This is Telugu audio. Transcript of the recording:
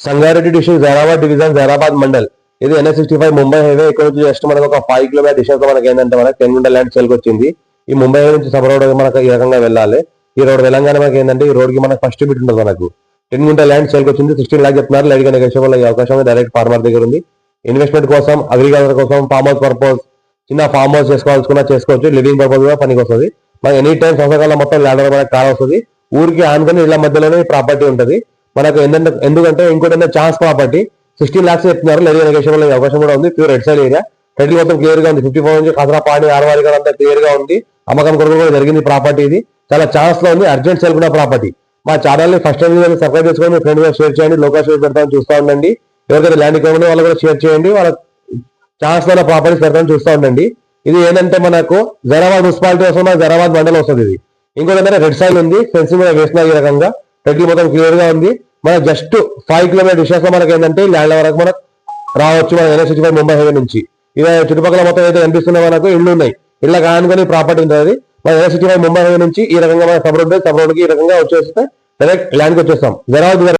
Sangareddy district Zaheerabad division Zaheerabad mandal. ఇది NH65 ముంబై హైవే. ఇక్కడ నుంచి జస్ట్ మనకు ఒక 5 కిలోమీటర్ డిస్టెన్స్ లో మనకి ఏంటంటే మనకి 10 గుంట ల్యాండ్ సేల్కి వచ్చింది. ఈ ముంబై హైవే నుంచి సబ్ రోడ్ మనకు ఈ రకంగా వెళ్ళాలి. ఈ రోడ్ వెళ్ళంగానే మనకి ఏంటంటే ఈ రోడ్ కి మనకు ఫస్ట్ బిట్ ఉంటుంది. మనకు 10 గుంట ల్యాండ్ సేల్కి వచ్చింది. 16 లాక్ చెప్తున్నారు. లైట్ గా నెగోషియబుల్ అయ్యే అవకాశం డైరెక్ట్ ఫార్మర్ దగ్గర ఉంది. ఇన్వెస్ట్మెంట్ కోసం, అగ్రికల్చర్ కోసం, ఫార్మ్ హౌస్ పర్పస్, చిన్న ఫార్మ్ హౌస్ చేసుకోవాల్సుకున్నా చేసుకోవచ్చు. లివింగ్ పర్పస్ కూడా పనికి వస్తుంది. మనకి ఎనీ టైం సంవత్సరాల మొత్తం ల్యాండ్ మనకు కాల్ వస్తుంది. ఊరికి ఆనుకొని ఇళ్ల మధ్యలోనే ప్రాపర్టీ ఉంటుంది మనకు. ఎందుకంటే ఇంకోటి ఛాన్స్ ప్రాపర్టీ 16 లాక్స్ చెప్తున్నారు. లేదు నెగోషియబుల్ అయ్యే అవకాశం కూడా ఉంది. Pure red side area. Title మొత్తం క్లియర్ గా ఉంది. 54 నుంచి ఖసరా పాడి ఆర్వారి అంతా క్లియర్ గా ఉంది. అమ్మకం కొరకు కూడా జరిగింది ప్రాపర్టీ. ఇది చాలా ఛాన్స్ లో ఉంది. అర్జెంట్ సేల్ కూడా ప్రాపర్టీ. మా ఛానల్ ని ఫస్ట్ టైం సబ్స్క్రైబ్ చేసుకొని మీ ఫ్రెండ్ షేర్ చేయండి. లోకల్ షేర్ పెడతామని చూస్తూ ఉండండి. ఎవరికైతే ల్యాండ్ ఇవ్వండి వాళ్ళు కూడా షేర్ చేయండి. వాళ్ళ ఛాన్స్ లో ప్రాపర్టీస్ పెడతామని చూస్తూ ఉండండి. ఇది ఏంటంటే మనకు జైరాబాద్ మున్సిపాలిటీ వస్తుంది, జైరాబాద్ మండలం వస్తుంది. ఇది ఇంకోటి ఏంటంటే రెడ్ సైడ్ ఉంది. ఫెన్సింగ్ మీద వేసిన ఈ రకంగా టైటిల్ మొత్తం క్లియర్ గా ఉంది. మన జస్ట్ 5 కిలోమీటర్ డిస్టెన్స్ లో మనకి ఏంటంటే ల్యాండ్ వరకు మనకు రావచ్చు. మన NH65 ముంబై హైవే నుంచి ఇక చుట్టుపక్కల మొత్తం అయితే కనిపిస్తున్న మనకు ఇళ్ళు ఉన్నాయి. ఇళ్ళ కానుకొని ప్రాపర్టీ ఉంటుంది. మన NH65 ముంబై హైవే నుంచి ఈ రకంగా మన సబ్ రోడ్ కి ఈ రకంగా వచ్చేస్తే డైరెక్ట్ ల్యాండ్కి వచ్చేస్తాం. జైరాబాద్